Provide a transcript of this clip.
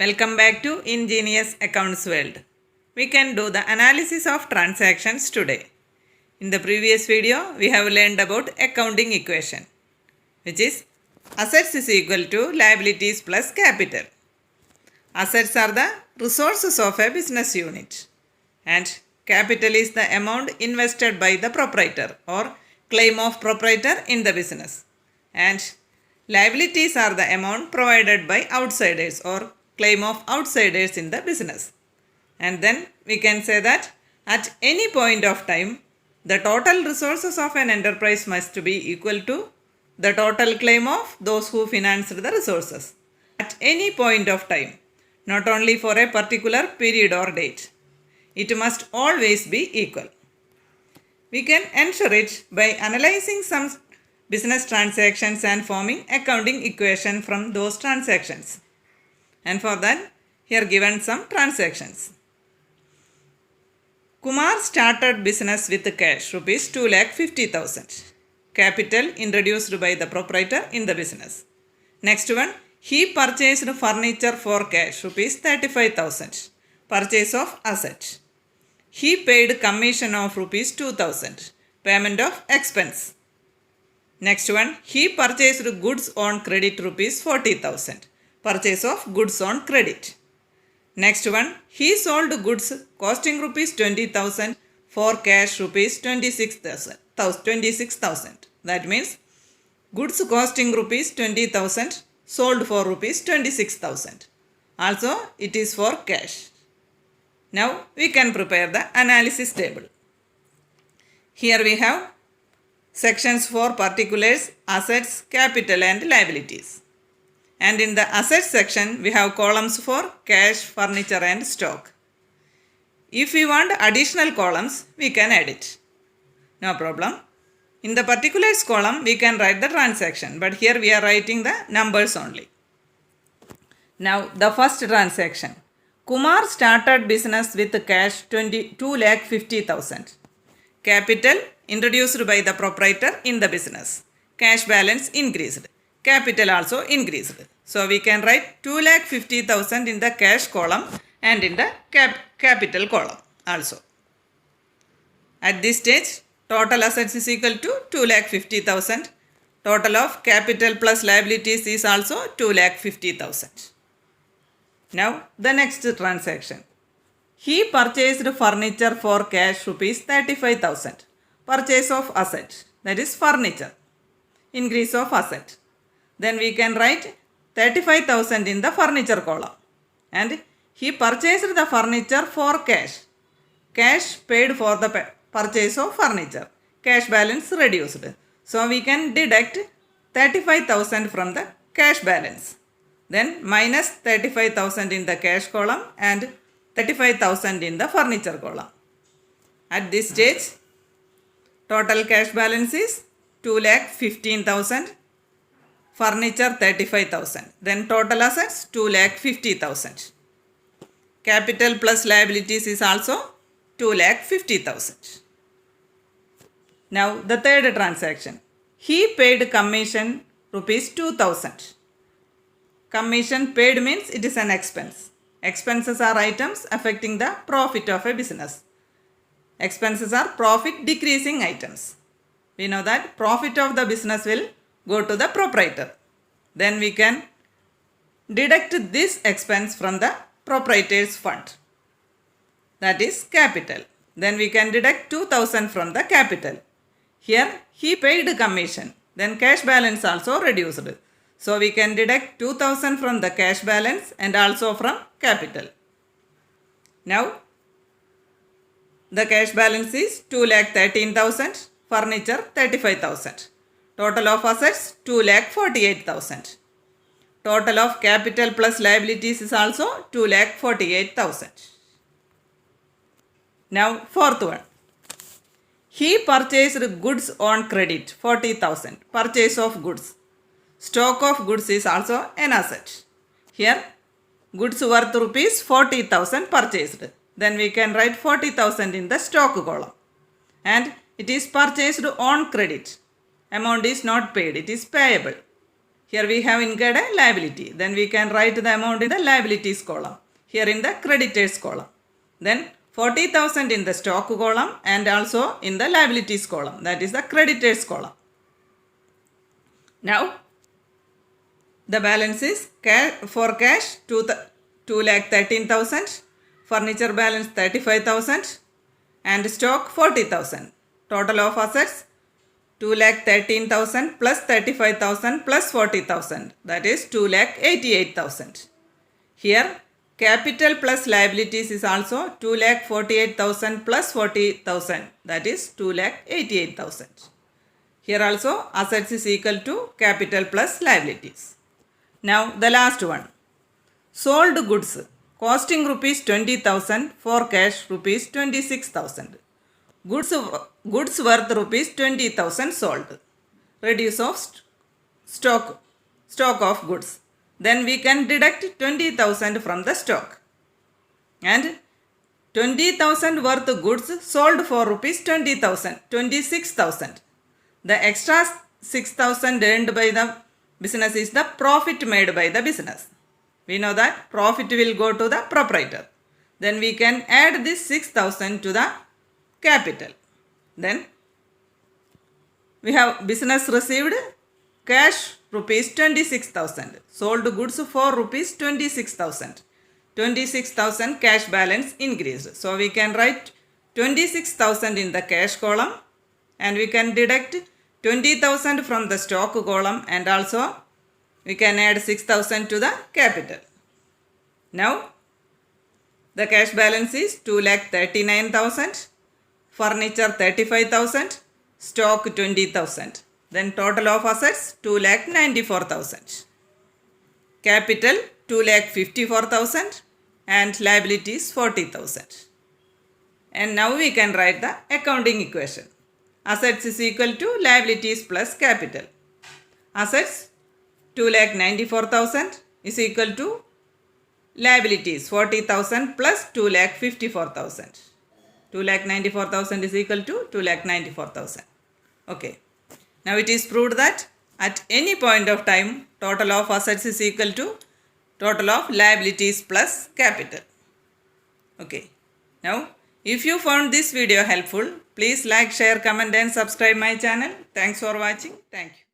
Welcome back to Ingenious Accounts World. We can do the analysis of transactions today. In the previous video, we have learned about accounting equation, which is assets is equal to liabilities plus capital. Assets are the resources of a business unit, and capital is the amount invested by the proprietor or claim of proprietor in the business, and liabilities are the amount provided by outsiders or claim of outsiders in the business. And then we can say that at any point of time, the total resources of an enterprise must be equal to the total claim of those who financed the resources at any point of time, not only for a particular period or date. It must always be equal. We can ensure it by analyzing some business transactions and forming accounting equation from those transactions. And for that, here given some transactions. Kumar started business with cash rupees 2,50,000. Capital introduced by the proprietor in the business. Next one, he purchased furniture for cash rupees 35,000. Purchase of asset. He paid commission of rupees 2,000. Payment of expense. Next one, he purchased goods on credit rupees 40,000. Purchase of goods on credit. Next one, he sold goods costing rupees 20,000 for cash rupees 26,000. That means goods costing rupees 20,000 sold for rupees 26,000. Also, it is for cash. Now, we can prepare the analysis table. Here we have sections for particulars, assets, capital and liabilities. And in the assets section, we have columns for cash, furniture and stock. If we want additional columns, we can add it. No problem. In the particulars column, we can write the transaction, but here we are writing the numbers only. Now, the first transaction. Kumar started business with cash 2,50,000. Capital introduced by the proprietor in the business. Cash balance increased. Capital also increased. So we can write 2,50,000 in the cash column and in the capital column also. At this stage, total assets is equal to 2,50,000. Total of capital plus liabilities is also 2,50,000. Now the next transaction. He purchased furniture for cash rupees 35,000. Purchase of asset, that is furniture. Increase of asset. Then we can write 35,000 in the furniture column. And he purchased the furniture for cash. Cash paid for the purchase of furniture. Cash balance reduced. So we can deduct 35,000 from the cash balance. Then minus 35,000 in the cash column and 35,000 in the furniture column. At this stage, total cash balance is 2,15,000. Furniture 35,000. Then total assets 2,50,000. Capital plus liabilities is also 2,50,000. Now the third transaction. He paid commission rupees 2,000. Commission paid means it is an expense. Expenses are items affecting the profit of a business. Expenses are profit decreasing items. We know that profit of the business will go to the proprietor. Then we can deduct this expense from the proprietor's fund. That is capital. Then we can deduct 2,000 from the capital. Here he paid commission. Then cash balance also reduced. So we can deduct 2,000 from the cash balance and also from capital. Now the cash balance is 2,13,000. Furniture 35,000. Total of assets 2,48,000. Total of capital plus liabilities is also 2,48,000. Now fourth one. He purchased goods on credit 40,000. Purchase of goods. Stock of goods is also an asset. Here goods worth rupees 40,000 purchased. Then we can write 40,000 in the stock column. And it is purchased on credit. Amount is not paid, it is payable. Here we have incurred a liability. Then we can write the amount in the liabilities column. Here in the creditors column. Then 40,000 in the stock column and also in the liabilities column. That is the creditors column. Now the balance is for cash 2,13,000, furniture balance 35,000 and stock 40,000. Total of assets 2,13,000 plus 35,000 plus 40,000, that is 2,88,000. Here capital plus liabilities is also 2,48,000 plus 40,000, that is 2,88,000. Here also assets is equal to capital plus liabilities. Now the last one, sold goods costing rupees 20,000, for cash rupees 26,000. Goods worth rupees 20,000 sold. Reduce of stock of goods. Then we can deduct 20,000 from the stock. And 20,000 worth goods sold for rupees 26,000. The extra 6,000 earned by the business is the profit made by the business. We know that profit will go to the proprietor. Then we can add this 6,000 to the capital. Then we have business received cash rupees 26,000, sold goods for rupees 26,000. 26,000 cash balance increased. So we can write 26,000 in the cash column and we can deduct 20,000 from the stock column and also we can add 6,000 to the capital. Now the cash balance is 2,39,000, furniture 35,000, stock 20,000. Then total of assets 2,94,000. Capital 2,54,000 and liabilities 40,000. And now we can write the accounting equation. Assets is equal to liabilities plus capital. Assets 2,94,000 is equal to liabilities 40,000 plus 2,54,000. 2,94,000 is equal to 2,94,000. Okay. Now it is proved that at any point of time total of assets is equal to total of liabilities plus capital. Okay. Now if you found this video helpful, please like, share, comment and subscribe my channel. Thanks for watching. Thank you.